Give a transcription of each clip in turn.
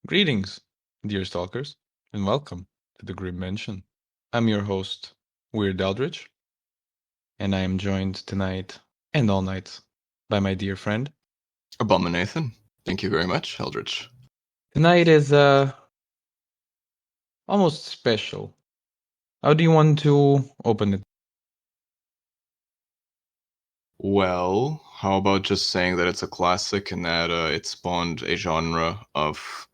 Greetings, dear Stalkers, and welcome to the Grymm Mansion. I'm your host, Weird Eldritch, and I am joined tonight and all night by my dear friend. Abominathan. Thank you very much, Eldritch. Tonight is almost special. How do you want to open it? Well, how about just saying that it's a classic and that it spawned a genre of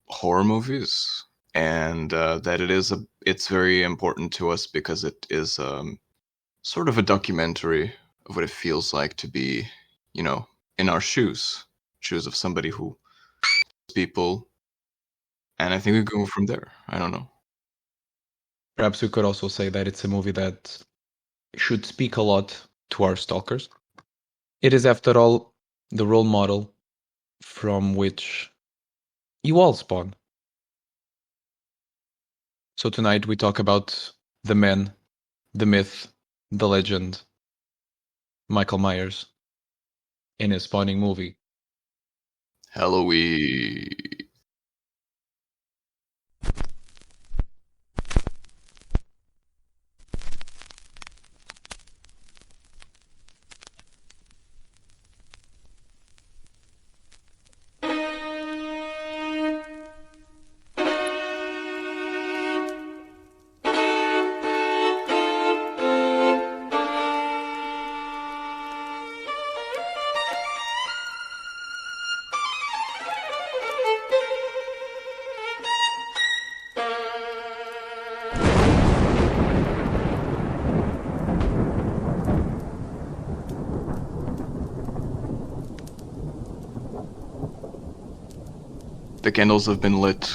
horror movies, and that it's very important to us because it is sort of a documentary of what it feels like to be, in our shoes of somebody who people, and I think we go from there. I don't know. Perhaps we could also say that it's a movie that should speak a lot to our Stalkers. It is, after all, the role model from which you all spawn. So tonight we talk about the man, the myth, the legend, Michael Myers, in his spawning movie. Halloween. The candles have been lit,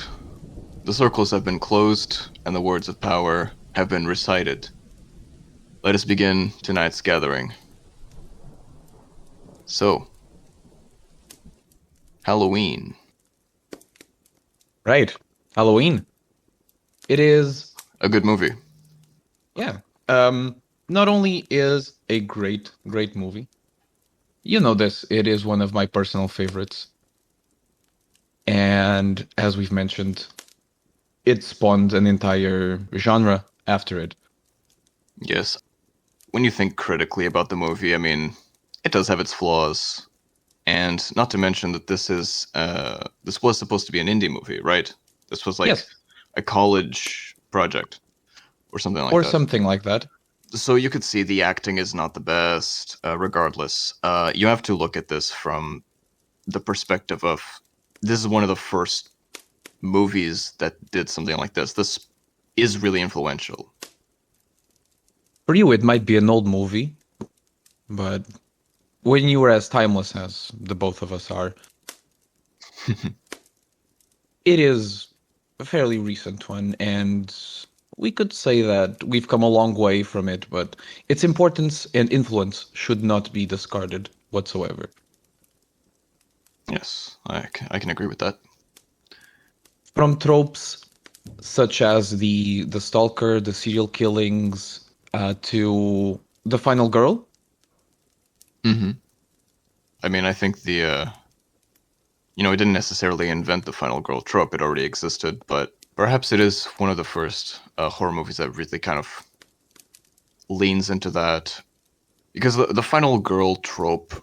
the circles have been closed, and the words of power have been recited. Let us begin tonight's gathering. So, Halloween. Right. Halloween. It is, A good movie. yeah. Not only is a great, great movie, you know this, it is one of my personal favorites. And as we've mentioned, it spawned an entire genre after it. Yes. When you think critically about the movie, I mean, it does have its flaws. And not to mention that this was supposed to be an indie movie, right? This was like Yes. a college project or something like Or that. something like that. So you could see the acting is not the best, regardless. You have to look at this from the perspective of this is one of the first movies that did something like this. This is really influential. For you, it might be an old movie, but when you were as timeless as the both of us are, it is a fairly recent one, and we could say that we've come a long way from it, but its importance and influence should not be discarded whatsoever. Yes, I can agree with that. From tropes such as the stalker, the serial killings, to the final girl. Mm-hmm. I mean, I think it didn't necessarily invent the final girl trope. It already existed, but perhaps it is one of the first horror movies that really kind of leans into that. Because the final girl trope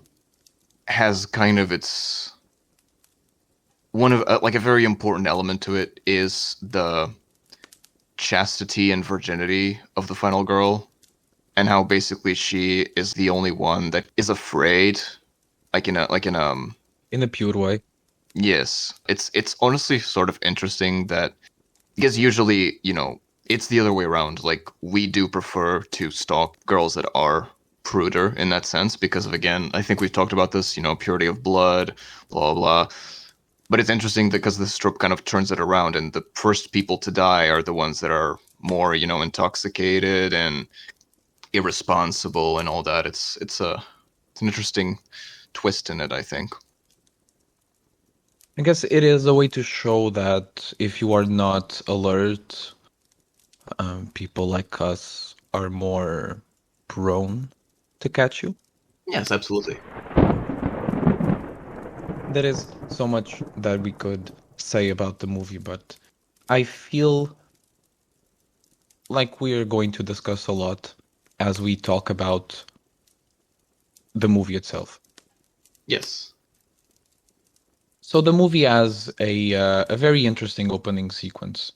has kind of its one of like a very important element to it is the chastity and virginity of the final girl, and how basically she is the only one that is afraid, In a pure way. yes. It's honestly sort of interesting that because usually it's the other way around. Like we do prefer to stalk girls that are pruder in that sense because of, again, I think we've talked about this, purity of blood, blah blah. But it's interesting because the trope kind of turns it around, and the first people to die are the ones that are more, intoxicated and irresponsible and all that. It's an interesting twist in it, I think. I guess it is a way to show that if you are not alert, people like us are more prone to catch you. Yes, absolutely. There is so much that we could say about the movie, but I feel like we're going to discuss a lot as we talk about the movie itself. Yes. So the movie has a very interesting opening sequence,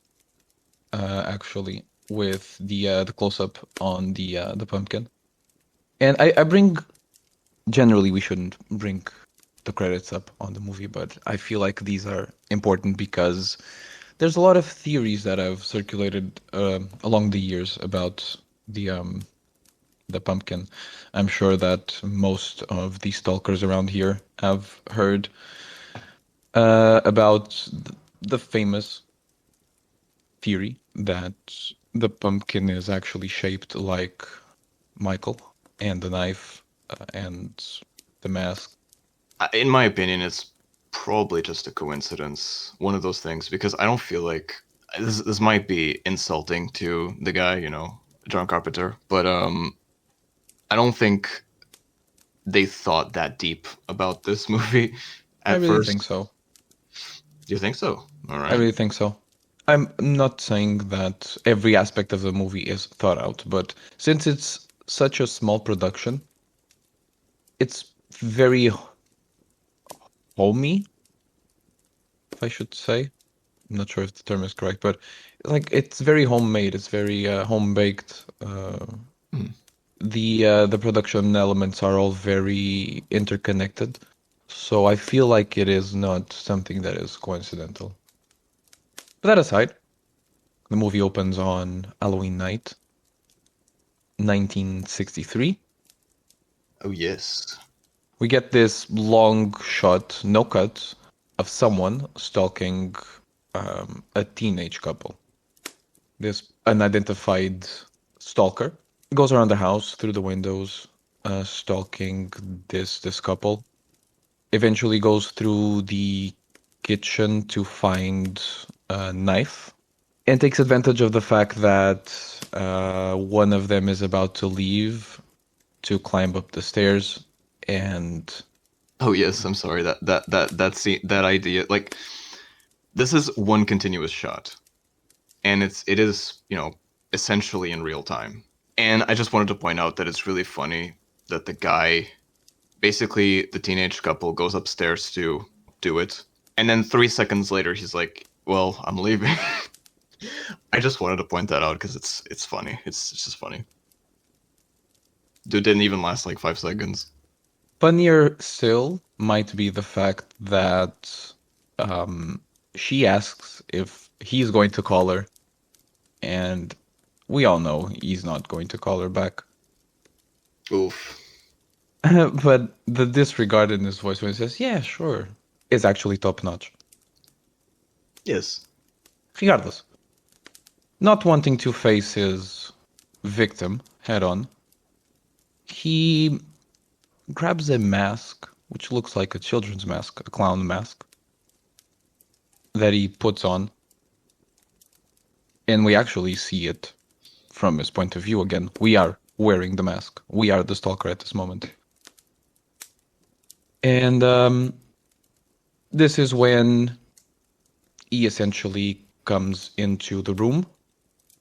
actually, with the close up on the pumpkin. And I bring generally we shouldn't bring the credits up on the movie, but I feel like these are important because there's a lot of theories that have circulated along the years about the pumpkin. I'm sure that most of the stalkers around here have heard about the famous theory that the pumpkin is actually shaped like Michael, and the knife and the mask. In my opinion, it's probably just a coincidence, one of those things, because I don't feel like this might be insulting to the guy, John Carpenter, but I don't think they thought that deep about this movie I at really think first. so. Do you think so? All I right. really think so. I'm not saying that every aspect of the movie is thought out, but since it's such a small production, it's very homey, if I should say. I'm not sure if the term is correct, but like it's very homemade. It's very home baked. Hmm. The production elements are all very interconnected, so I feel like it is not something that is coincidental. But that aside, the movie opens on Halloween night, 1963. Oh, yes. We get this long shot, no cut, of someone stalking a teenage couple. This unidentified stalker goes around the house through the windows, stalking this couple. Eventually goes through the kitchen to find a knife and takes advantage of the fact that one of them is about to leave to climb up the stairs and Oh, yes. I'm sorry. That idea, like, this is one continuous shot, and it is essentially in real time. And I just wanted to point out that it's really funny that the guy, basically the teenage couple, goes upstairs to do it, and then 3 seconds later he's like, "Well, I'm leaving." I just wanted to point that out because it's funny. It's just funny. Dude didn't even last like 5 seconds. funnier still might be the fact that um, she asks if he's going to call her, and we all know he's not going to call her back. Oof. But the disregard in his voice when he says, "Yeah, sure," is actually top notch. Yes. Regardless, not wanting to face his victim head on, he grabs a mask, which looks like a children's mask, a clown mask, that he puts on, and we actually see it from his point of view again. We are wearing the mask. We are the stalker at this moment. And this is when he essentially comes into the room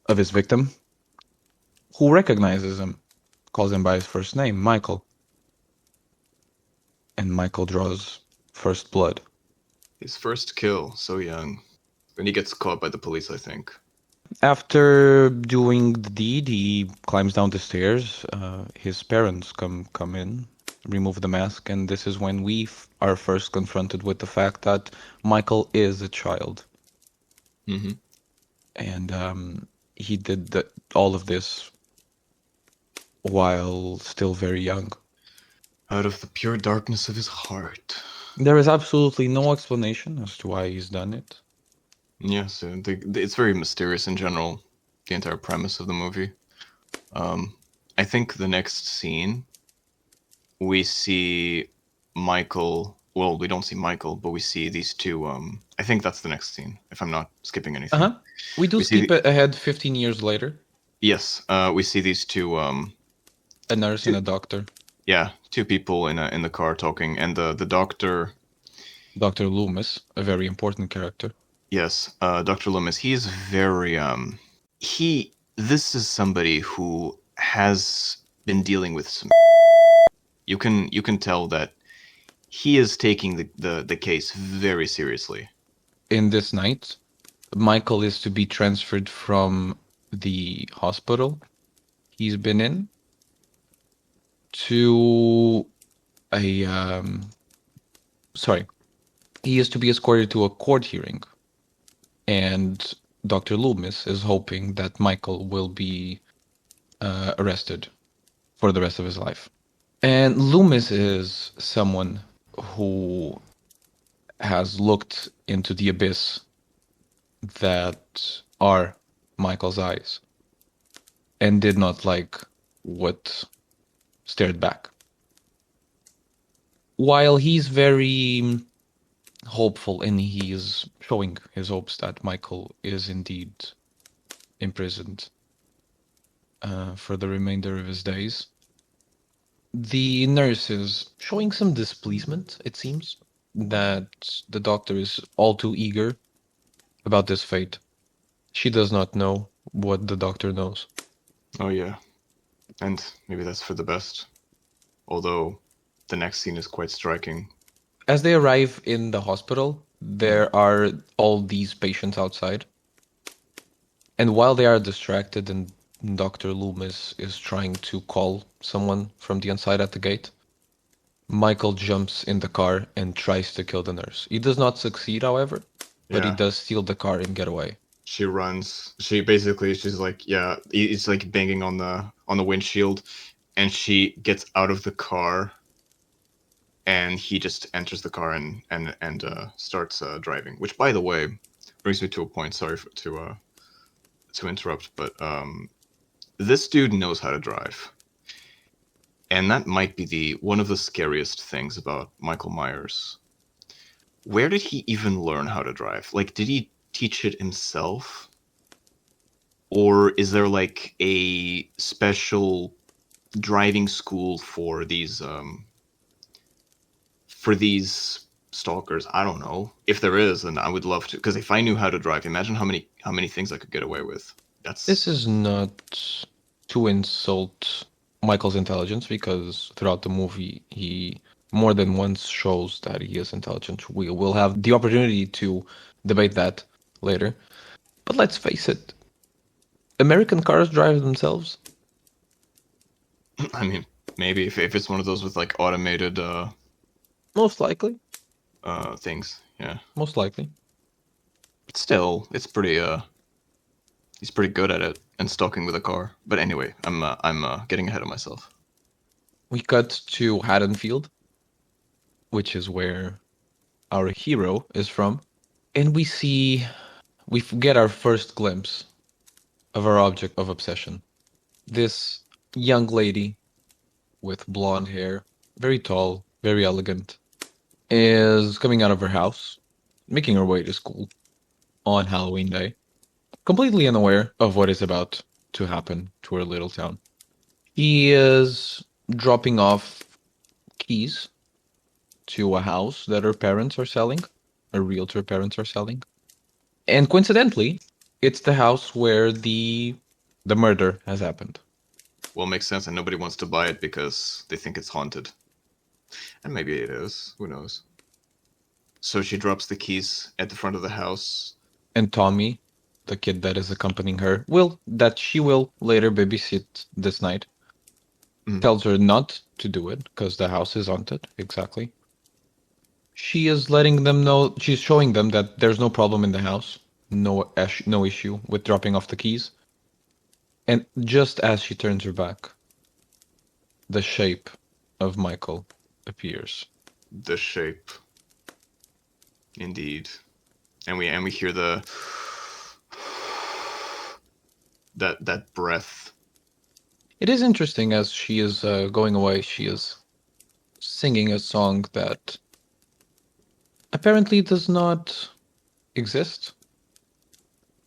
of his victim, who recognizes him, calls him by his first name, Michael. And Michael draws first blood. His first kill, so young. When he gets caught by the police, I think. After doing the deed, he climbs down the stairs. His parents come in, remove the mask, and this is when we are first confronted with the fact that Michael is a child, Mm-hmm. and he did all of this while still very young. Out of the pure darkness of his heart. There is absolutely no explanation as to why he's done it. Yes, it's very mysterious in general, the entire premise of the movie. I think the next scene, we see Michael. Well, we don't see Michael, but we see these two. I think that's the next scene, if I'm not skipping anything. Uh-huh. We do We see, skip ahead 15 years later. yes, we see these two. A nurse and Two, a doctor. yeah, two people in the car talking, and the doctor. Dr. Loomis, a very important character. Yes, Dr. Loomis. He is very he. This is somebody who has been dealing with some. You can tell that he is taking the case very seriously. In this night, Michael is to be transferred from the hospital he's been in to a sorry, he is to be escorted to a court hearing, and Dr. Loomis is hoping that Michael will be arrested for the rest of his life. And Loomis is someone who has looked into the abyss that are Michael's eyes and did not like what stared back. While he's very hopeful and he's showing his hopes that Michael is indeed imprisoned for the remainder of his days, the nurse is showing some displeasement, it seems, that the doctor is all too eager about this fate. She does not know what the doctor knows. Oh yeah, and maybe that's for the best. Although the next scene is quite striking. As they arrive in the hospital, there are all these patients outside. And while they are distracted and Dr. Loomis is trying to call someone from the inside at the gate, Michael jumps in the car and tries to kill the nurse. He does not succeed, however, but he Yeah, does steal the car and get away. she runs. She's like, yeah, it's like banging on the windshield, and she gets out of the car, and he just enters the car and starts driving. Which, by the way, brings me to a point. Sorry to interrupt, but this dude knows how to drive, and that might be the one of the scariest things about Michael Myers. Where did he even learn how to drive? Like, did he teach it himself? Or is there like a special driving school for these stalkers? I don't know. If there is, then I would love to. Because if I knew how to drive, imagine how many things I could get away with. That's This is not to insult Michael's intelligence because throughout the movie he more than once shows that he is intelligent. We will have the opportunity to debate that later. But let's face it, American cars drive themselves. I mean, maybe if it's one of those with like automated Most likely. things, yeah. Most likely. But still, he's pretty good at it and stalking with a car. But anyway, I'm getting ahead of myself. We cut to Haddonfield, which is where our hero is from, and we get our first glimpse of our object of obsession. This young lady with blonde hair, very tall, very elegant, is coming out of her house, making her way to school on Halloween Day, completely unaware of what is about to happen to her little town. He is dropping off keys to a house that her parents are selling, her realtor parents are selling. And coincidentally, it's the house where the murder has happened. Well, it makes sense, and nobody wants to buy it because they think it's haunted. And maybe it is. Who knows? So she drops the keys at the front of the house. And Tommy, the kid that is accompanying her, that she will later babysit this night, Mm. tells her not to do it because the house is haunted. Exactly. She is letting them know, she's showing them that there's no problem in the house, no issue with dropping off the keys. And just as she turns her back, the shape of Michael appears. The shape, indeed, and we hear the that breath. It is interesting as she is going away, she is singing a song that apparently does not exist.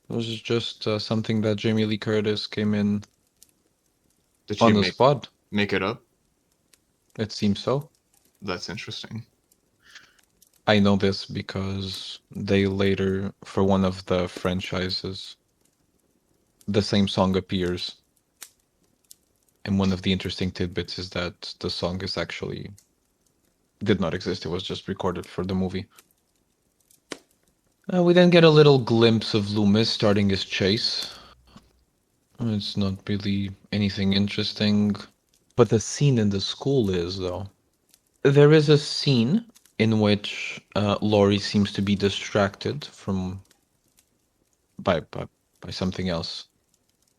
It was just something that Jamie Lee Curtis came in Did she on the spot. make it up? It seems so. That's interesting. I know this because they later, for one of the franchises, the same song appears. And one of the interesting tidbits is that the song is actually did not exist. It was just recorded for the movie. We then get a little glimpse of Loomis starting his chase. It's not really anything interesting, but the scene in the school is, though. There is a scene in which Laurie seems to be distracted from by, by by something else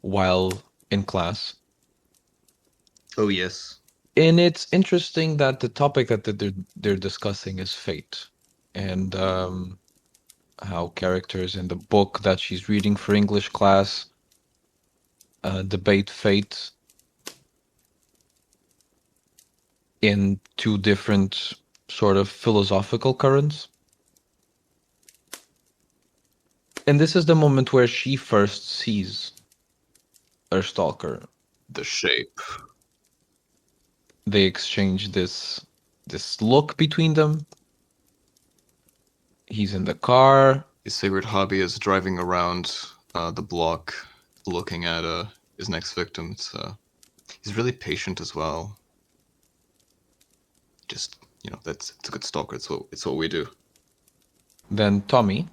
while in class. Oh yes. And it's interesting that the topic that they're discussing is fate, and how characters in the book that she's reading for English class debate fate in two different sort of philosophical currents. And this is the moment where she first sees her stalker. The shape. They exchange this look between them. He's in the car. His favorite hobby is driving around the block, looking at his next victim. He's really patient as well. Just it's a good stalker. It's what we do. Then Tommy,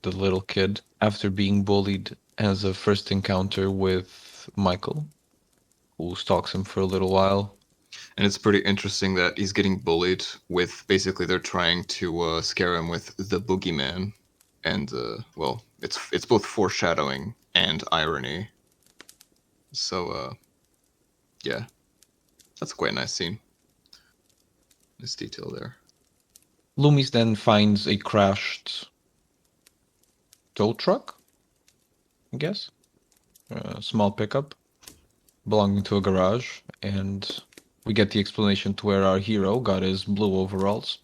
the little kid, after being bullied, has a first encounter with Michael, who stalks him for a little while. And it's pretty interesting that he's getting bullied with basically they're trying to scare him with the boogeyman, and well, it's both foreshadowing and irony. So yeah, that's quite a nice scene. Nice detail there. Loomis then finds a crashed tow truck, I guess, a small pickup belonging to a garage, and we get the explanation to where our hero got his blue overalls.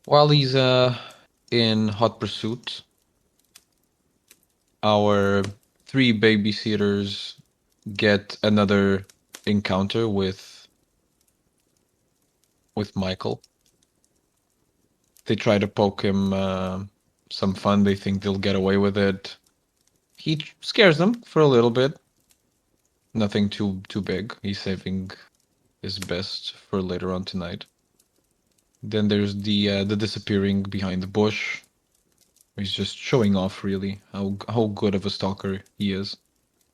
While he's in hot pursuit, our three babysitters get another encounter with Michael. They try to poke him some fun. They think they'll get away with it. He scares them for a little bit. Nothing too big. He's saving his best for later on tonight. Then there's the disappearing behind the bush. He's just showing off, really, how good of a stalker he is.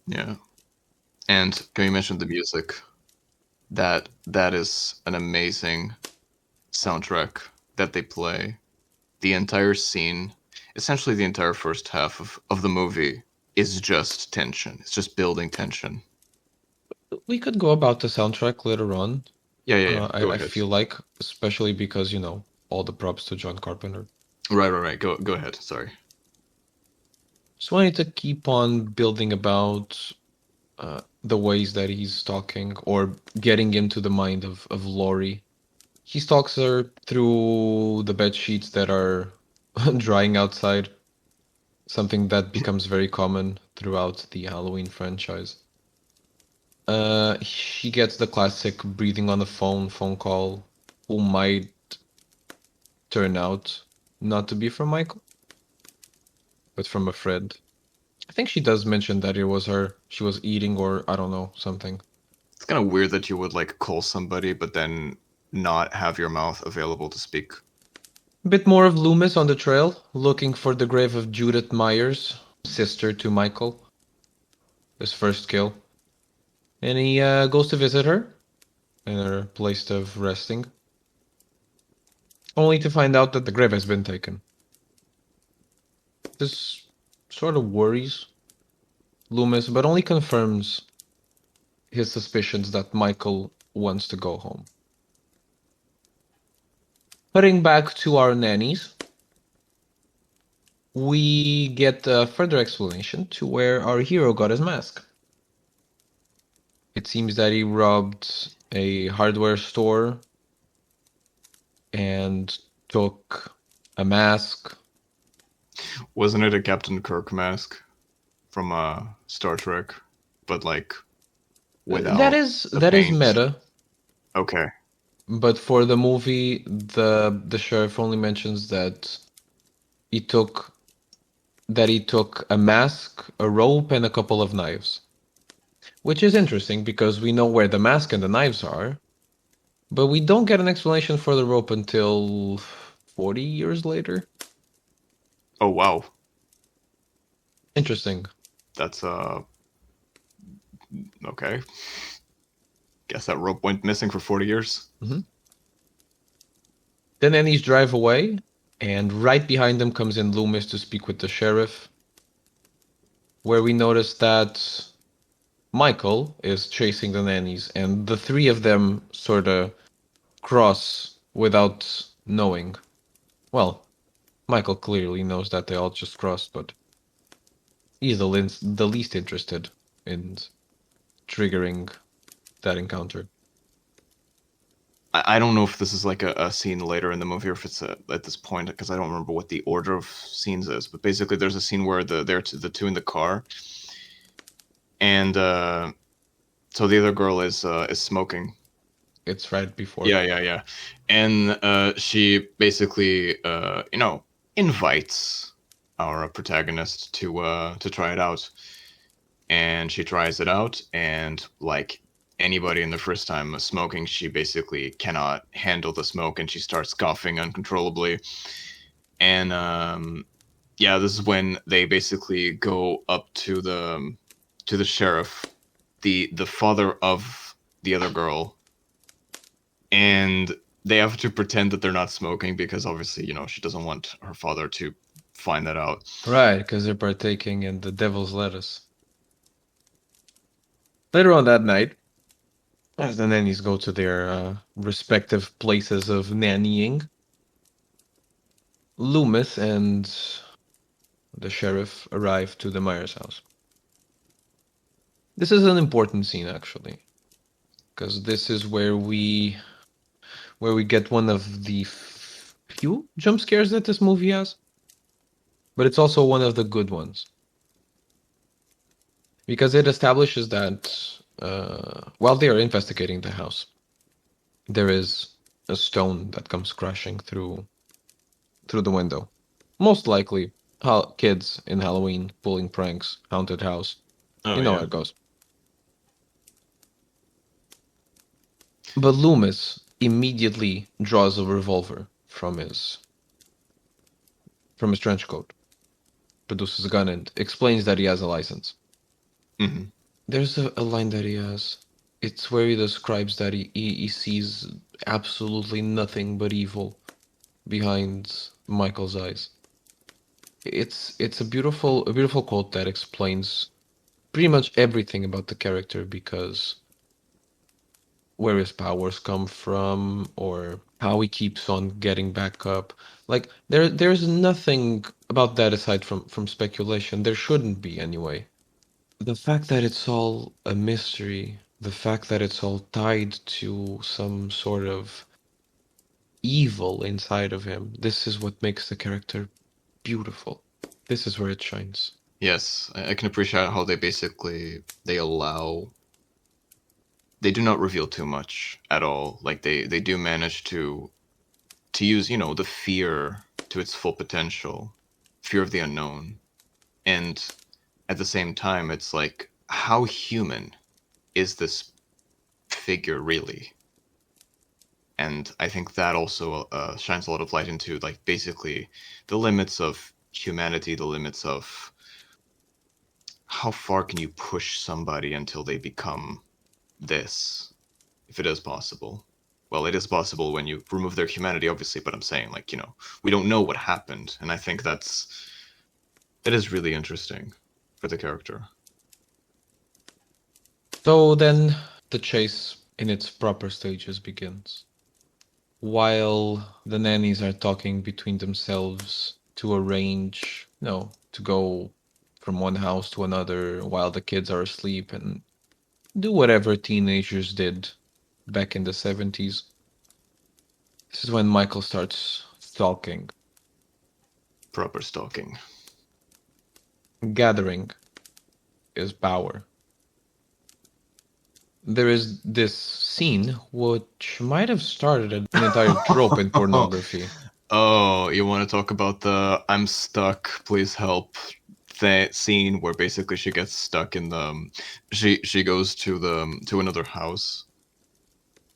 Yeah. And can you mention the music? That is an amazing soundtrack that they play. The entire scene, essentially the entire first half of the movie, is just tension. It's just building tension. We could go about the soundtrack later on. Yeah. Go I ahead. feel like, especially because, all the props to John Carpenter. Right. Go ahead. Sorry. So I need to keep on building about the ways that he's stalking or getting into the mind of Laurie. He stalks her through the bed sheets that are drying outside, something that becomes very common throughout the Halloween franchise. She gets the classic breathing on the phone call, who might turn out not to be from Michael, but from a friend. I think she does mention that it was her. She was eating or I don't know, something. It's kind of weird that you would like call somebody but then not have your mouth available to speak. A bit more of Loomis on the trail, looking for the grave of Judith Myers, sister to Michael. His first kill. And he goes to visit her in her place of resting, only to find out that the grave has been taken. This sort of worries Loomis, but only confirms his suspicions that Michael wants to go home. Heading back to our nannies, we get a further explanation to where our hero got his mask. It seems that he robbed a hardware store and took a mask. Wasn't it a Captain Kirk mask from Star Trek, but like without That is the paint? meta. Okay. But for the movie, the sheriff only mentions he took he took a mask, a rope, and a couple of knives. Which is interesting because we know where the mask and the knives are, but we don't get an explanation for the rope until 40 years later. Oh wow, Interesting. that's okay. Guess that rope went missing for 40 years. hmm Then Annie's drive away, and right behind them comes in Loomis to speak with the sheriff, where we notice that Michael is chasing the nannies, and the three of them sort of cross without knowing. Well, Michael clearly knows that they all just crossed, but he's the least interested in triggering that encounter. I don't know if this is like a scene later in the movie or if it's at this point because I don't remember what the order of scenes is. But basically, there's a scene where the two in the car, and so the other girl is smoking. It's right before. Yeah. And she basically invites our protagonist to try it out, and she tries it out, and like anybody in the first time smoking, she basically cannot handle the smoke and she starts coughing uncontrollably. And yeah, this is when they basically go up to the sheriff, the father of the other girl, and they have to pretend that they're not smoking because obviously, she doesn't want her father to find that out. Right, because they're partaking in the devil's lettuce. Later on that night, as the nannies go to their respective places of nannying, Loomis and the sheriff arrive to the Myers house. This is an important scene, actually, because this is where we get one of the few jump scares that this movie has, but it's also one of the good ones because it establishes that while they are investigating the house, there is a stone that comes crashing through the window. Most likely, kids in Halloween pulling pranks, haunted house. Oh You know how yeah. it goes. But Loomis immediately draws a revolver from his trench coat, produces a gun, and explains that he has a license. Hmm. There's a line that he has. It's where he describes that he sees absolutely nothing but evil behind Michael's eyes. It's a beautiful quote that explains pretty much everything about the character because where his powers come from or how he keeps on getting back up. Like there's nothing about that aside from speculation. There shouldn't be anyway. The fact that it's all a mystery, the fact that it's all tied to some sort of evil inside of him, this is what makes the character beautiful. This is where it shines. Yes, I can appreciate how they allow, they do not reveal too much at all. Like they do manage to use, the fear to its full potential, fear of the unknown. And at the same time, it's like, how human is this figure really? And I think that also shines a lot of light into like basically the limits of humanity, the limits of how far can you push somebody until they become this, if it is possible. Well, it is possible when you remove their humanity, obviously, but I'm saying, like, we don't know what happened, and I think that is really interesting for the character. So then the chase in its proper stages begins. While the nannies are talking between themselves to arrange, to go from one house to another while the kids are asleep and do whatever teenagers did back in the 70s. This is when Michael starts stalking, Proper stalking. gathering his power. there is this scene which might have started an entire trope in pornography. Oh, you want to talk about the "I'm stuck, please help" scene where basically she gets stuck in the she goes to another house,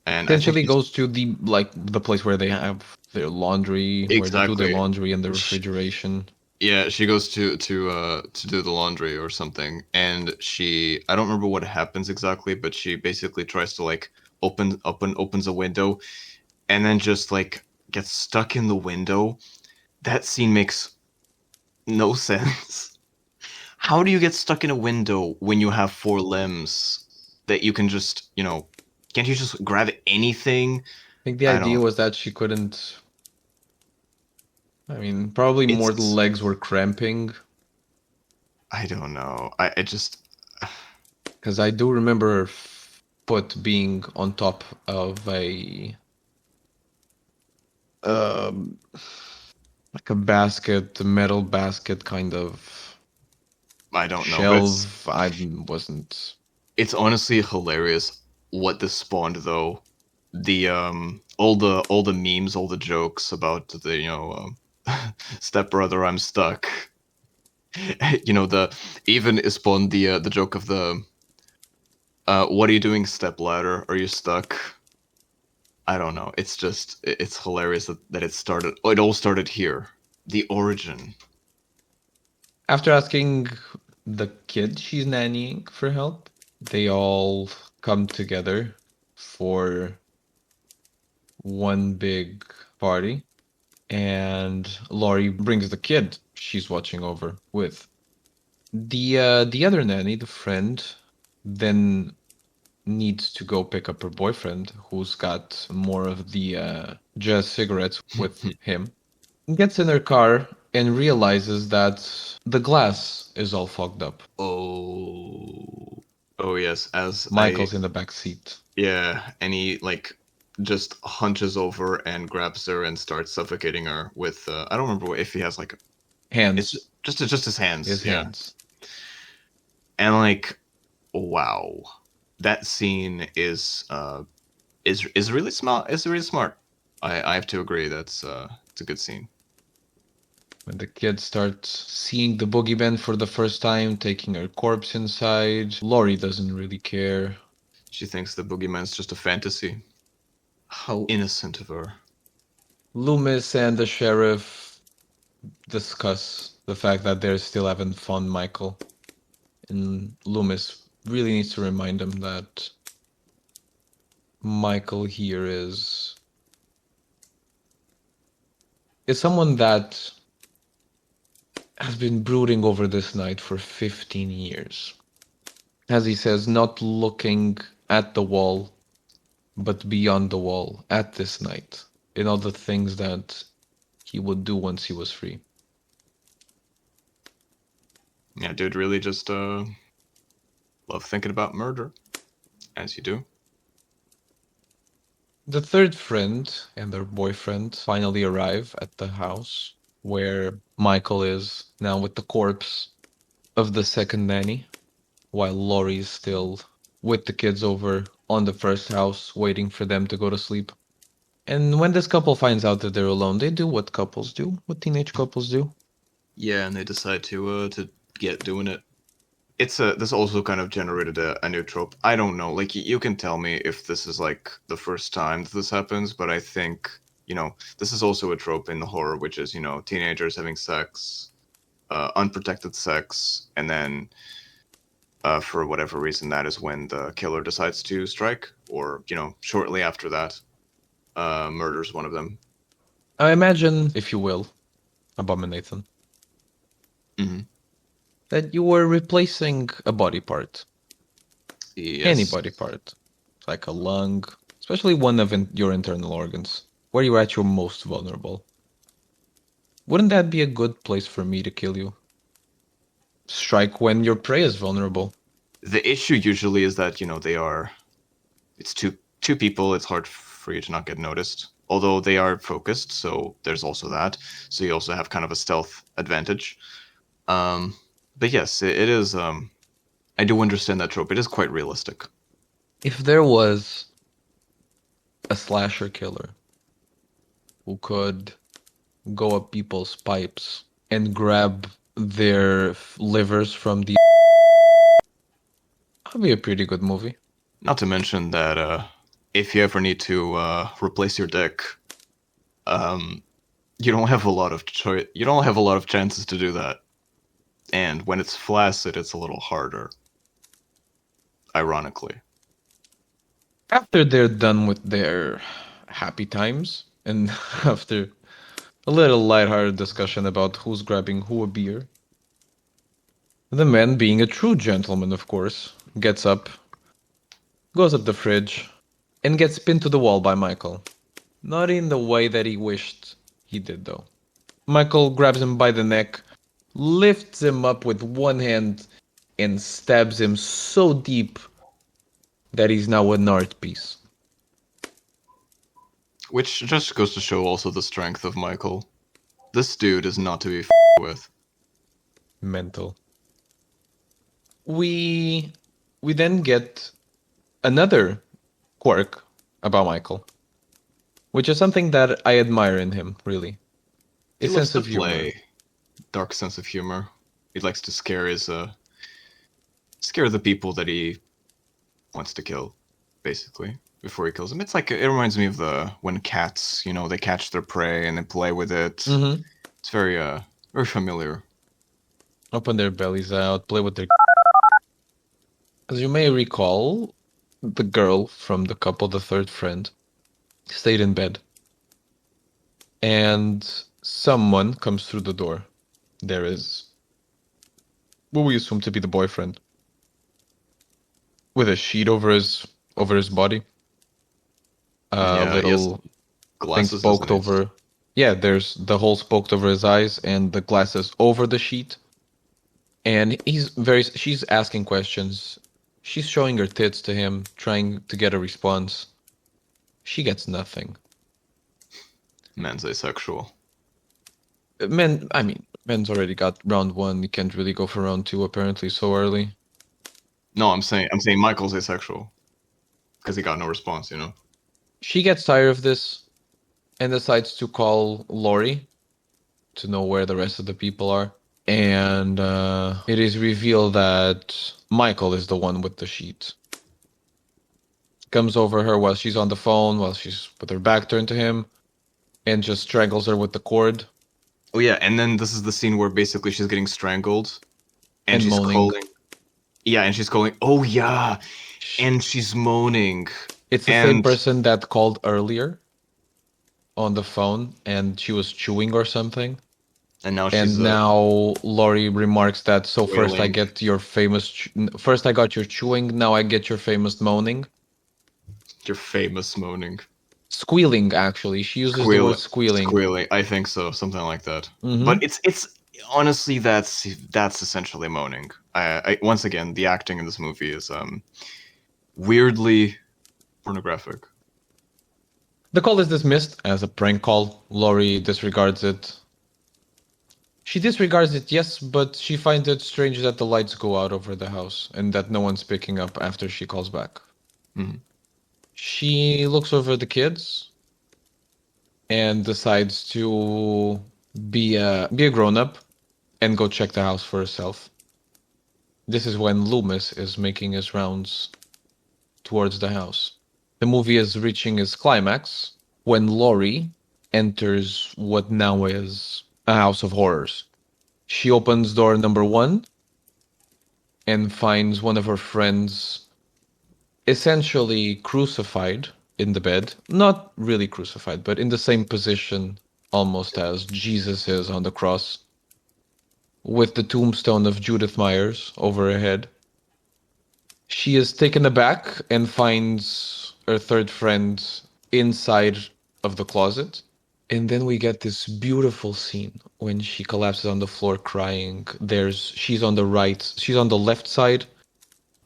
and I think Essentially she's goes to the place where they have their laundry, where they do their exactly laundry and the she, refrigeration. yeah, she goes to do the laundry or something, and she I don't remember what happens exactly, but she basically tries to like opens a window and then just like gets stuck in the window. That scene makes no sense. How do you get stuck in a window when you have four limbs that you can just, can't you just grab anything? I think the I idea don't. was that she couldn't. I mean, probably more the It's legs were cramping, I don't know. I just because I do remember her foot being on top of um, like a basket, a metal basket kind of I don't know, but shelf. I wasn't. it's honestly hilarious what this spawned though. The all the memes, all the jokes about the stepbrother, I'm stuck. The even it spawned the joke of the what are you doing, stepladder? Are you stuck? I don't know. It's just it's hilarious that it started. Oh, it all started here. The origin. After asking the kid she's nannying for help, they all come together for one big party, and Laurie brings the kid she's watching over with. The other nanny, the friend, then needs to go pick up her boyfriend, who's got more of the jazz cigarettes with him. Gets in her car and realizes that the glass is all fogged up. Oh, oh yes. As I Michael's in the back seat. Yeah, and he like just hunches over and grabs her and starts suffocating her with I don't remember if he has like it's Hands, just his hands. his Yeah, hands. and like wow, that scene is really smart. It's really smart. I have to agree. That's it's a good scene. When the kid starts seeing the boogeyman for the first time, taking her corpse inside, Laurie doesn't really care. She thinks the boogeyman's just a fantasy. How innocent of her. Loomis and the sheriff discuss the fact that they still haven't found Michael. And Loomis really needs to remind them that Michael here is someone that has been brooding over this night for 15 years. As he says, not looking at the wall, but beyond the wall, at this night, in all the things that he would do once he was free. Yeah, dude, really just love thinking about murder, as you do. The third friend and their boyfriend finally arrive at the house where Michael is now with the corpse of the second nanny, while Laurie's still with the kids over on the first house, waiting for them to go to sleep. And when this couple finds out that they're alone, they do what couples do, what teenage couples do. Yeah, and they decide to get doing it. It's a this also kind of generated a new trope. I don't know. Like you can tell me if this is like the first time that this happens, but I think this is also a trope in the horror, which is teenagers having sex, unprotected sex, and then for whatever reason that is when the killer decides to strike, or shortly after that, murders one of them. I imagine, if you will, Abominathan, Hmm. that you were replacing a body part, any Yes. body part, like a lung, especially one of your internal organs, where you're at your most vulnerable. Wouldn't that be a good place for me to kill you? Strike when your prey is vulnerable. The issue usually is that it's two people. It's hard for you to not get noticed. Although they are focused, so there's also that. So you also have kind of a stealth advantage. Um, but yes, it is. I do understand that trope. It is quite realistic. If there was a slasher killer who could go up people's pipes and grab their livers from the, that'd be a pretty good movie. Not to mention that if you ever need to replace your dick, um, you don't have a lot of choice. You don't have a lot of chances to do that. And when it's flaccid, it's a little harder. Ironically. After they're done with their happy times, and after a little lighthearted discussion about who's grabbing who a beer, the man, being a true gentleman, of course, gets up, goes up the fridge, and gets pinned to the wall by Michael. Not in the way that he wished he did, though. Michael grabs him by the neck, lifts him up with one hand, and stabs him so deep that he's now an art piece. Which just goes to show also the strength of Michael. This dude is not to be with. Mental. We then get another quirk about Michael, which is something that I admire in him, really. He His loves sense to of humor. play dark sense of humor. He likes to scare the people that he wants to kill, basically, before he kills them. It's like it reminds me of the when cats, they catch their prey and they play with it. Mm-hmm. It's very familiar. Open their bellies out, play with their. As you may recall, the girl from the couple, the third friend, stayed in bed. And someone comes through the door. There is what we assume to be the boyfriend, with a sheet over his body. A Yeah, he has little thing glasses, doesn't poked he? over. Yeah, there's the holes poked over his eyes and the glasses over the sheet. And she's asking questions. She's showing her tits to him, trying to get a response. She gets nothing. Man's asexual. Men's already got round one. You can't really go for round two apparently so early. No, I'm saying Michael's asexual because he got no response. She gets tired of this and decides to call Lori to know where the rest of the people are. And it is revealed that Michael is the one with the sheet. Comes over her while she's on the phone, while she's with her back turned to him, and just strangles her with the cord Oh yeah, and then this is the scene where basically she's getting strangled, and and she's moaning. calling. Yeah, and she's calling. Oh yeah, and she's moaning, It's the same and person that called earlier on the phone, and she was chewing or something. now she's And now Lori remarks that, so first I wailing. get your first I got your chewing, now I get your famous moaning. Your famous moaning, Squealing, actually. She uses the word squealing, squealing. squealing. I think so, something like that. But Mm-hmm. it's honestly that's essentially moaning. I once again, the acting in this movie is weirdly pornographic. The call is dismissed as a prank call. Lori disregards it. She disregards it, yes, but she finds it strange that the lights go out over the house and that no one's picking up after she calls back. Mhm. She looks over the kids and decides to be a grown-up and go check the house for herself. This is when Loomis is making his rounds towards the house. The movie is reaching its climax when Laurie enters what now is a house of horrors. She opens door number one and finds one of her friends essentially crucified in the bed. Not really crucified, but in the same position almost as Jesus is on the cross, with the tombstone of Judith Myers over her head. She is taken aback and finds her third friend inside of the closet. And then we get this beautiful scene when she collapses on the floor crying. She's on the right, she's on the left side,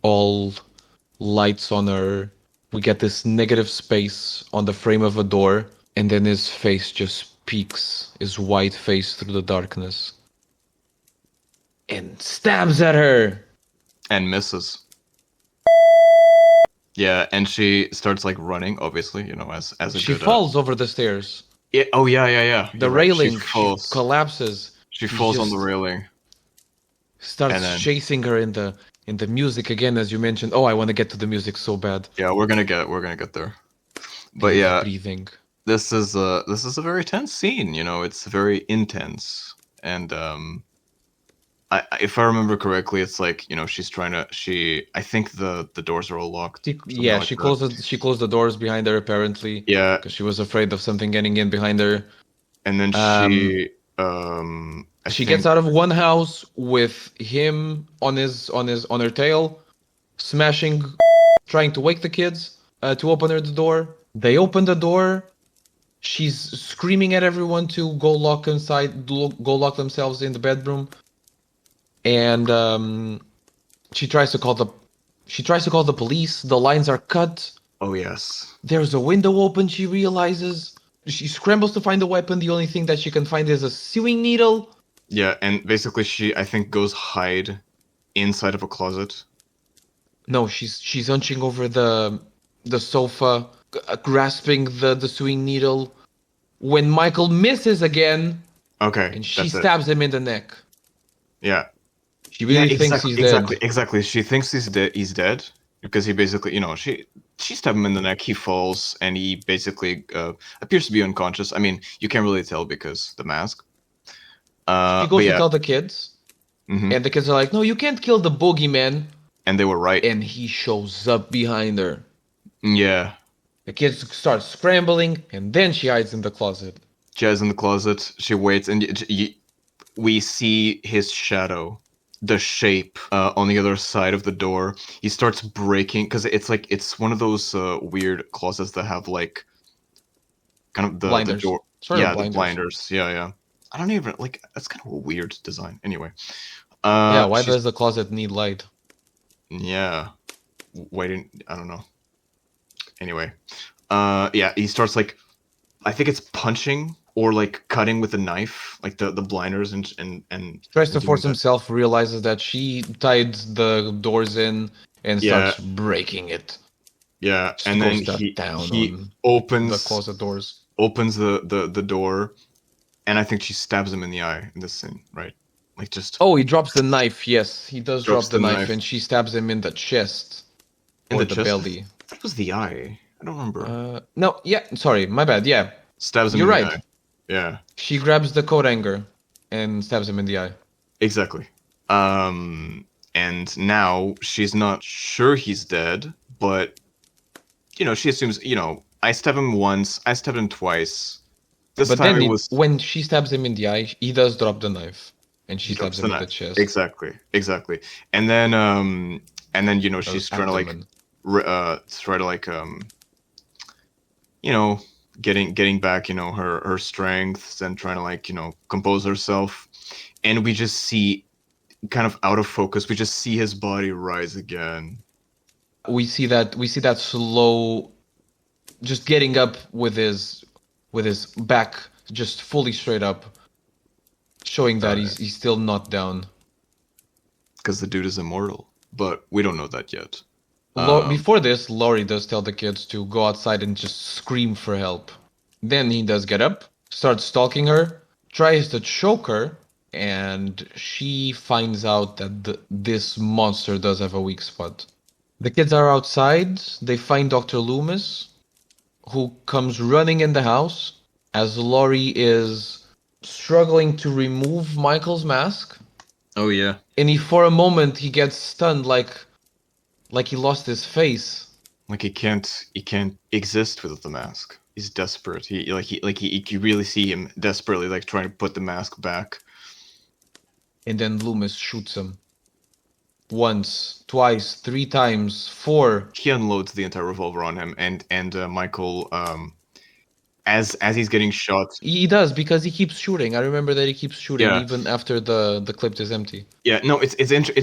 all lights on her. We get this negative space on the frame of a door, and then his face just peeks, his white face through the darkness, and stabs at her. And misses. Yeah, and she starts like running, obviously, as a She good falls over the stairs. yeah, oh yeah, yeah, yeah. The You're right. She railing, she falls. collapses. She He's falls on the just railing, and starts then chasing her in the music again, as you mentioned. Oh, I want to get to the music so bad. yeah, we're gonna get there. And But he's yeah, breathing. this is a very tense scene. It's very intense, and if I remember correctly, it's like she's trying to I think the doors are all locked, something Yeah, like that. she closed the doors behind her apparently Yeah, because she was afraid of something getting in behind her. and then Um, I she gets think out of one house with him on her tail, smashing, trying to wake the kids to open her the door. They open the door. She's screaming at everyone to go lock inside, go lock themselves in the bedroom, and she tries to call the police. The lines are cut. oh yes, There's a window open, she realizes. She scrambles to find a weapon. The only thing that she can find is a sewing needle. yeah, and basically she I think goes hide inside of a closet. No, she's hunching over the sofa, grasping the sewing needle. When Michael misses again, Okay, and she that's it. stabs him in the neck. Yeah. She Yeah, really thinks exactly, he's exactly, dead. exactly. She thinks he's dead because he basically, she stabbed him in the neck. He falls and he basically appears to be unconscious. I mean, you can't really tell because the mask. She But goes to yeah, tell the kids, hmm and the kids are like, "No, you can't kill the boogeyman." and they were right. And he shows up behind her. Yeah, The kids start scrambling, and then she hides in the closet. Jazz in the closet. She waits, and we see his shadow, the shape on the other side of the door. He starts breaking because it's one of those weird closets that have like kind of the Blinders. door. Sort of Yeah, the blinders. blinders. Yeah, yeah. I don't even like. That's kind of a weird design. Anyway, Yeah, why she's does the closet need light? yeah. Waiting. I don't know. Anyway, yeah. He starts like I think it's punching or like cutting with a knife, like the blinders Tries and to doing force that. himself, realizes that she tied the doors in, and Yeah, starts breaking it. yeah. Just And then goes to he town he on the opens closet doors. opens the door, and I think she stabs him in the eye in this scene, right? Like just Oh, he drops the knife. Yes, he does drops drop the the knife, knife and she stabs him in the chest in or the the chest. belly. That was the eye. I don't remember. No, yeah, sorry, my bad. Yeah, Stabs him you're in the right. eye. Yeah, She grabs the coat hanger and stabs him in the eye. exactly. And now she's not sure he's dead, but she assumes, I stabbed him once, I stabbed him twice. This But time then it was when she stabs him in the eye, he does drop the knife, and she he stabs drops the him in the knife. chest Exactly, exactly. And then or she's trying to like abdomen. try to like you know getting back her strengths and trying to like compose herself, and we just see kind of out of focus, we just see his body rise again. We see that slow, just getting up with his back just fully straight up, showing that uh, he's still not down. because the dude is immortal, but we don't know that yet. um Before this, Laurie does tell the kids to go outside and just scream for help. Then he does get up, starts stalking her, tries to choke her, and she finds out that this monster does have a weak spot. The kids are outside. They find Dr. Loomis, who comes running in the house as Laurie is struggling to remove Michael's mask. oh yeah, And for a moment, he gets stunned, like he lost his face. like he can't exist without the mask. He's desperate. You really see him desperately like trying to put the mask back. And then Loomis shoots him. Once, twice, three times, four. He unloads the entire revolver on him, and Michael, as he's getting shot. He does because he keeps shooting. I remember that he keeps shooting Yeah, even after the clip is empty. yeah. No, it's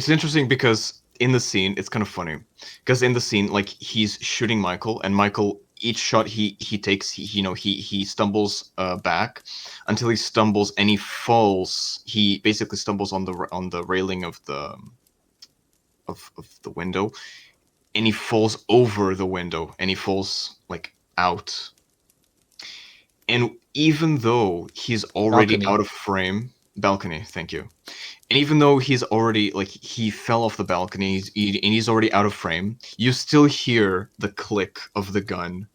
interesting because in the scene it's kind of funny because in the scene like he's shooting Michael, and Michael, each shot he takes, he stumbles back until he stumbles and he falls. He basically stumbles on the railing of the window, and he falls over the window, and he falls like out. And even though he's already Balcony. out of frame, balcony, thank you. And even though he's already like he fell off the balcony and he's already out of frame, you still hear the click of the gun,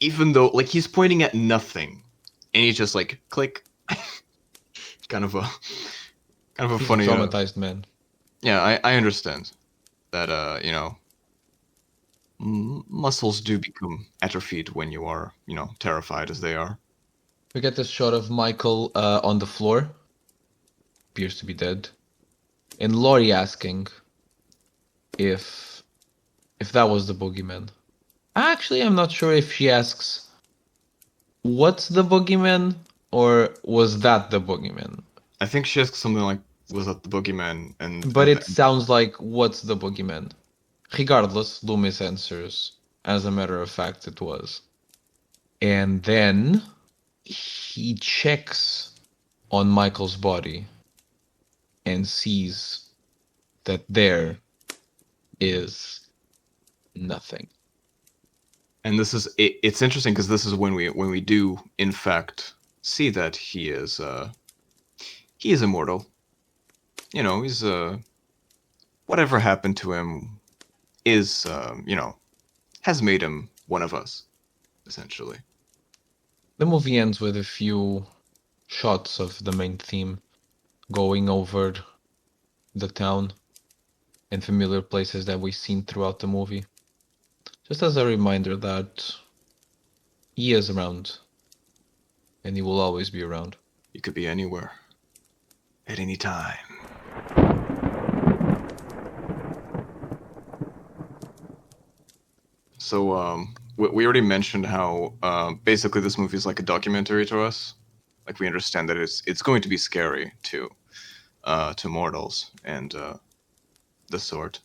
even though like he's pointing at nothing, and he's just like click. kind of a kind of a He's a funny. traumatized man. Yeah, I understand that. Muscles do become atrophied when you are terrified as they are. We get this shot of Michael on the floor, appears to be dead, and Laurie asking if that was the boogeyman. Actually, I'm not sure if she asks what's the boogeyman or was that the boogeyman. I think she asks something like, "Was that the boogeyman?" But it sounds like what's the boogeyman. Regardless, Loomis answers, as a matter of fact, it was. And then he checks on Michael's body and sees that there is nothing. And this is it's interesting because this is when we do in fact see that he is immortal. He's whatever happened to him is has made him one of us, essentially. The movie ends with a few shots of the main theme going over the town and familiar places that we've seen throughout the movie. Just as a reminder that he is around and he will always be around. He could be anywhere at any time. So we already mentioned how basically this movie is like a documentary to us. Like we understand that it's going to be scary to mortals and the sort.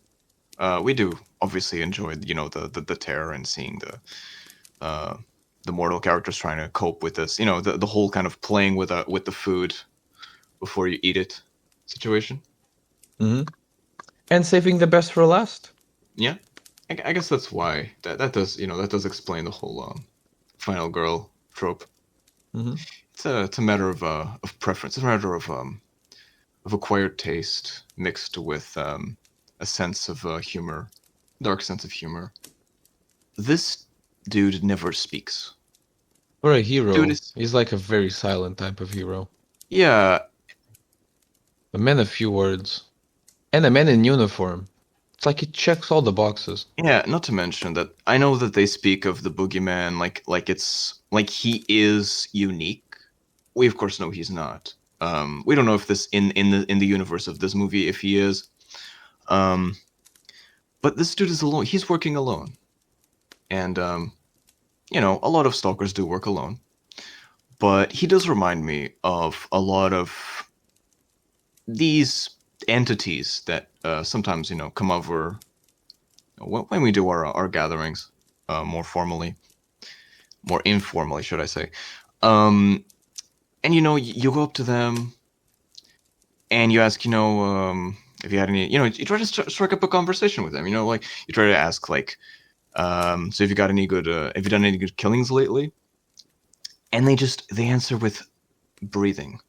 We do obviously enjoy the terror and seeing the mortal characters trying to cope with this. The whole kind of playing with the food before you eat it situation. Mm-hmm. And saving the best for last. Yeah, I guess that's why that does explain the whole final girl trope. Mm-hmm. It's a matter of preference. It's a matter of acquired taste mixed with a sense of humor, dark sense of humor. This dude never speaks. For a hero, Dude he's like a very silent type of hero. yeah, A man of few words. And a man in uniform. It's like he checks all the boxes. yeah. Not to mention that I know that they speak of the boogeyman like it's like he is unique. We of course know he's not. We don't know if this in the universe of this movie if he is. But this dude is alone. He's working alone, and a lot of stalkers do work alone. But he does remind me of a lot of these entities that sometimes come over when we do our gatherings more formally, more informally, should I say? And you go up to them and you ask, if you had any, you try to strike up a conversation with them. Like you try to ask, like, so have you got any good? Have you done any good killings lately? And they answer with breathing,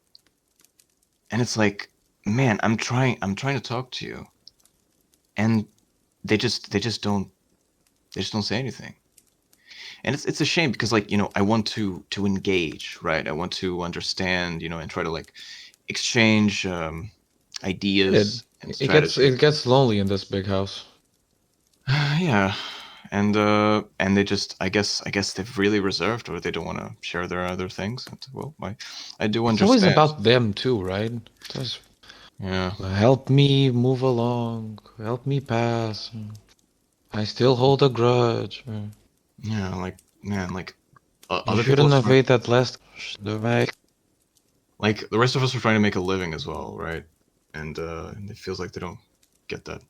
and it's like, man, I'm trying to talk to you, and they just don't say anything. And it's a shame because like I want to engage, right? I want to understand, and try to like exchange ideas and strategies. It gets lonely in this big house. Yeah, and they just I guess they've really reserved or they don't want to share their things. And, well, I do It's always understand. about them too, right? Just Yeah. help me move along, help me pass. I still hold a grudge. Yeah, like man, like You other people shouldn't are have trying, ate that last. like the rest of us are trying to make a living as well, right? And it feels like they don't get that.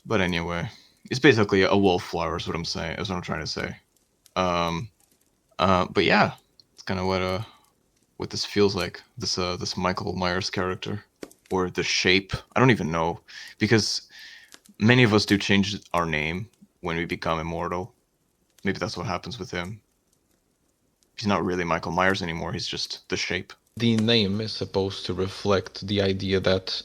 But anyway, it's basically a wallflower is what I'm saying. Is what I'm trying to say. Um, but yeah, it's kind of what this feels like. This Michael Myers character, or the shape. I don't even know because many of us do change our name when we become immortal. Maybe that's what happens with him. He's not really Michael Myers anymore. He's just the shape. The name is supposed to reflect the idea that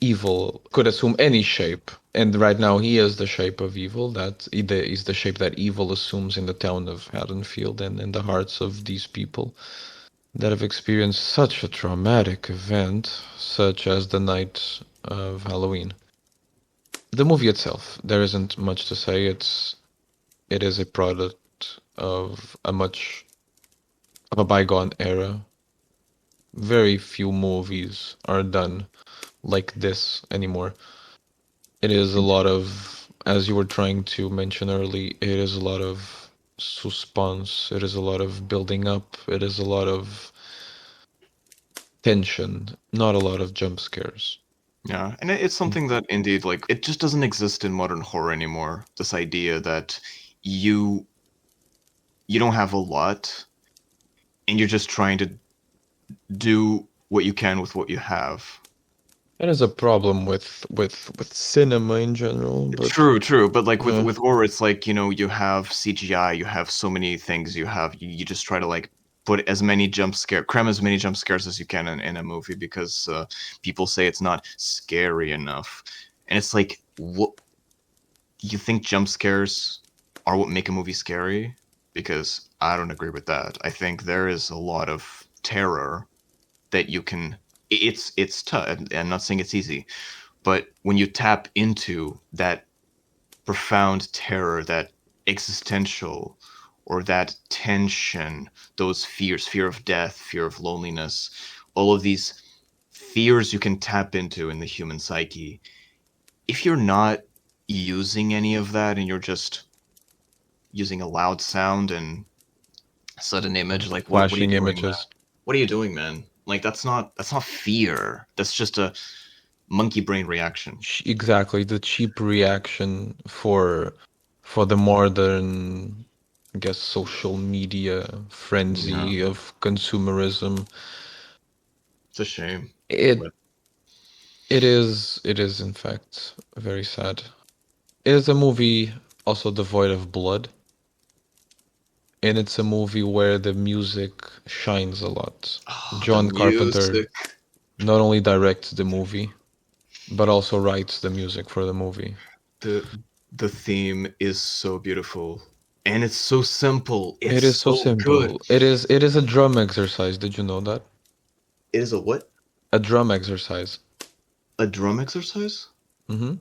evil could assume any shape. And right now he is the shape of evil. That is the shape that evil assumes in the town of Haddonfield and in the hearts of these people that have experienced such a traumatic event, such as the night of Halloween. The movie itself, there isn't much to say. It is a product of a bygone era. Very few movies are done like this anymore. It is a lot of, as you were trying to mention early, it is a lot of suspense. It is a lot of building up. It is a lot of tension, not a lot of jump scares. Yeah, and it's something that indeed, like, it just doesn't exist in modern horror anymore. This idea that you you don't have a lot and you're just trying to do what you can with what you have. That is a problem with cinema in general, but True, true, but like uh, with horror, it's like, you have CGI, you have so many things, you just try to like put as many cram as many jump scares as you can in a movie because people say it's not scary enough, and it's like, what, you think jump scares are what make a movie scary? Because I don't agree with that. I think there is a lot of terror that you can. It's tough. I'm not saying it's easy, but when you tap into that profound terror, that existential or that tension, those fears, fear of death, fear of loneliness, all of these fears you can tap into in the human psyche. If you're not using any of that and you're just using a loud sound and sudden image, like what are you flashing doing, man? images. What are you doing, man? Like that's not fear. That's just a monkey brain reaction. Exactly, the cheap reaction for the modern, I guess, social media Yeah, frenzy of consumerism. it's a shame. It But it is in fact very sad. It is a movie also devoid of blood, and it's a movie where the music shines a lot. the John Carpenter music. not only directs the movie, but also writes the music for the movie. the the theme is so beautiful and it's so simple. It It's is so so good. simple. It is a drum exercise. Did you know that? It is a what? A drum exercise. A drum exercise? Hmm.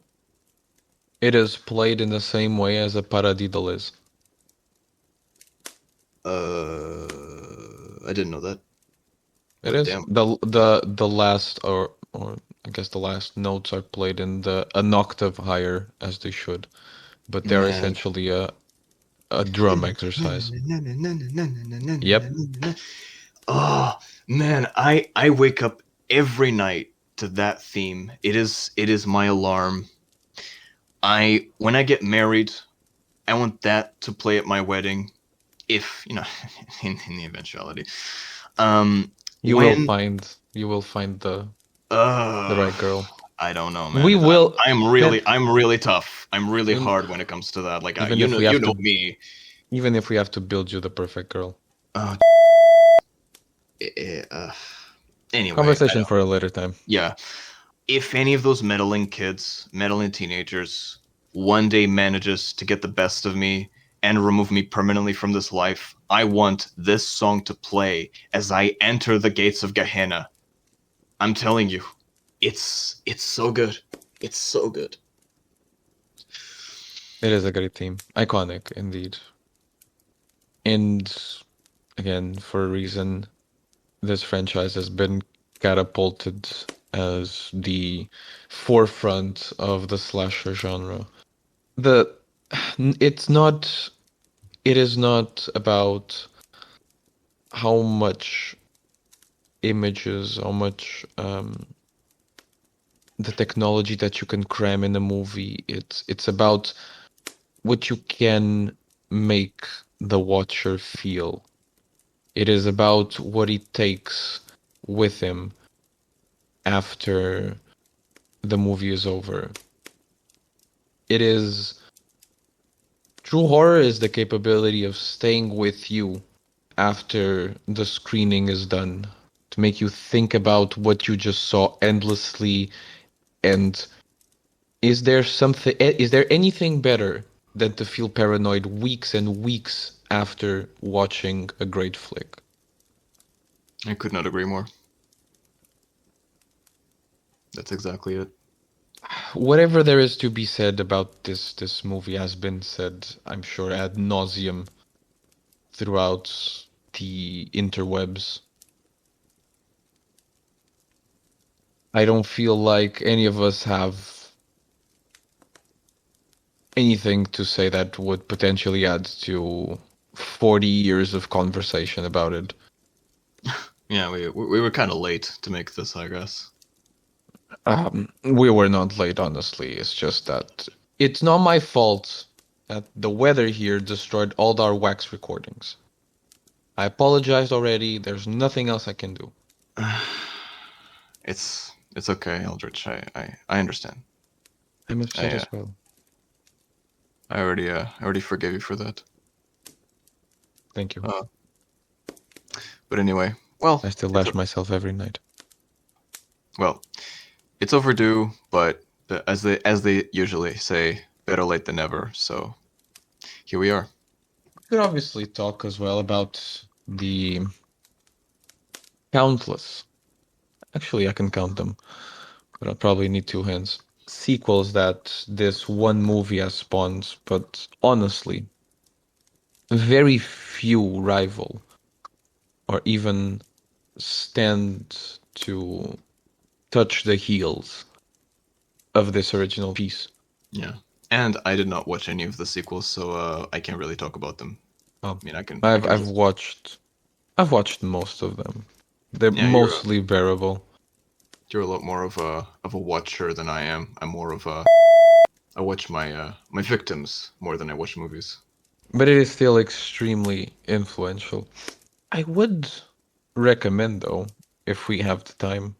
It is played in the same way as a paradiddle is. I didn't know that. It But is damn. the last or I guess the last notes are played in the an octave higher as they should, but they're Man. essentially a drum exercise. Yep. Oh man, I wake up every night to that theme. It is my alarm. I when I get married, I want that to play at my wedding. If in the eventuality. Um, when You will find the uh, right girl. I don't know, man. We I'm will I'm can really I'm really tough. I'm really we hard when it comes to that. Like even you if know we you have know to me. even if we have to build you the perfect girl. Uh, eh, eh, uh, anyway, I Conversation don't. for a later time. Yeah. If any of those meddling kids, meddling teenagers, one day manages to get the best of me and remove me permanently from this life, I want this song to play as I enter the gates of Gehenna. I'm telling you, it's so good. It's so good. It is a great theme. Iconic indeed. And again, for a reason, this franchise has been catapulted as the forefront of the slasher genre. The it's not it is not about how much images, how much the technology that you can cram in a movie. It's about what you can make the watcher feel. It is about what he takes with him after the movie is over. It is True horror is the capability of staying with you after the screening is done, to make you think about what you just saw endlessly. And is there anything better than to feel paranoid weeks and weeks after watching a great flick? I could not agree more. That's exactly it. Whatever there is to be said about this movie has been said, I'm sure, ad nauseum throughout the interwebs. I don't feel like any of us have anything to say that would potentially add to 40 years of conversation about it. Yeah, we were kind of late to make this, I guess. We were not late, honestly. It's just that it's not my fault that the weather here destroyed all our wax recordings. I apologized already. There's nothing else I can do. It's okay, Eldritch. I understand. I'm upset I as well. I already forgave you for that. Thank you. Uh, but anyway, well, I still it's lash o- myself every night. well, it's overdue, but as they usually say, better late than never. So here we are. We could obviously talk as well about the countless, actually, I can count them, but I'll probably need two hands, sequels that this one movie has spawned, but honestly, very few rival or even stand to touch the heels of this original piece. Yeah, and I did not watch any of the sequels, so I can't really talk about them. Um, I mean, I I've can I've just watched I've watched most of them. They're yeah, mostly bearable. you're a lot more of a watcher than I am. I'm more of a I watch my my victims more than I watch movies. But it is still extremely influential. I would recommend, though, if we have the time,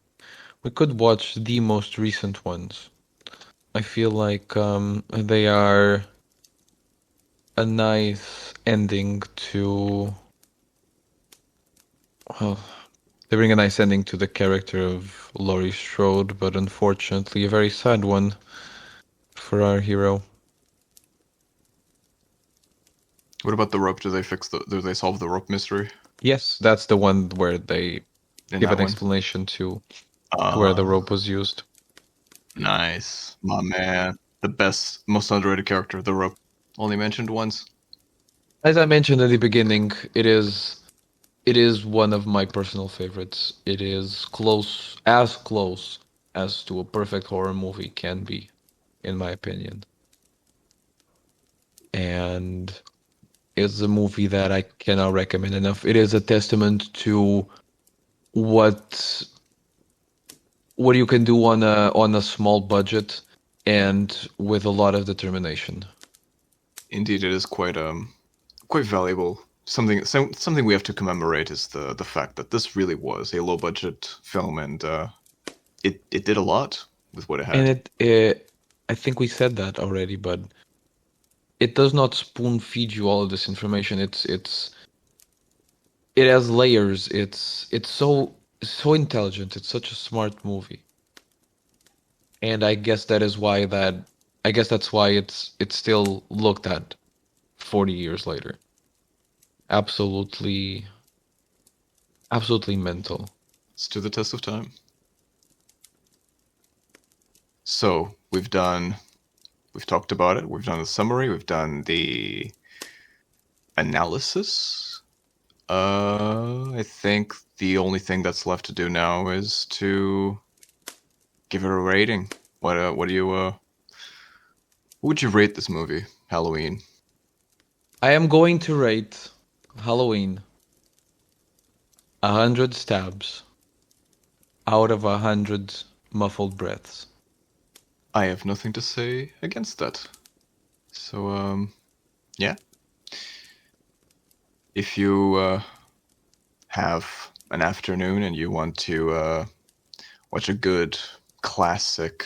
we could watch the most recent ones. I feel like they are a nice ending to, well, they bring a nice ending to the character of Laurie Strode, but unfortunately a very sad one for our hero. What about the rope? Do they solve the rope mystery Yes, that's the one where they in give that an one? explanation to where the Uh, rope was used. nice, my man. The best, most underrated character, the rope. Only mentioned once. As I mentioned at the beginning, it is one of my personal favorites. It is close as to a perfect horror movie can be, in my opinion. And it's a movie that I cannot recommend enough. It is a testament to what what you can do on a small budget and with a lot of determination. Indeed, it is quite valuable. Something we have to commemorate is the fact that this really was a low budget film, and it did a lot with what it And had. I think we said that already, but it does not spoon feed you all of this information. It has layers. It's so intelligent. It's such a smart movie. And I guess that's why it's still looked at 40 years later. Absolutely absolutely mental. It's to the test of time. So we've talked about it. We've done the summary. We've done the analysis. I think the only thing that's left to do now is to give it a rating. What do you what would you rate this movie, Halloween? I am going to rate Halloween 100 stabs out of 100 muffled breaths. I have nothing to say against that. So yeah, if you have an afternoon and you want to watch a good classic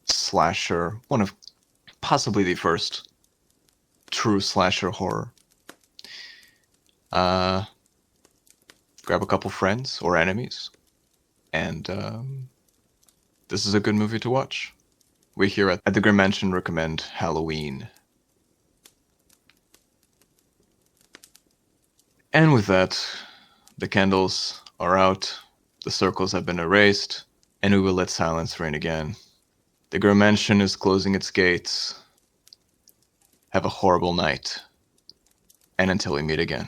slasher, one of possibly the first, true slasher horror. Grab a couple friends or enemies, and this is a good movie to watch. We here at the Grymm Mansion recommend Halloween. And with that, the candles are out, the circles have been erased, and we will let silence reign again. The Grymm Mansion is closing its gates. Have a horrible night, and until we meet again.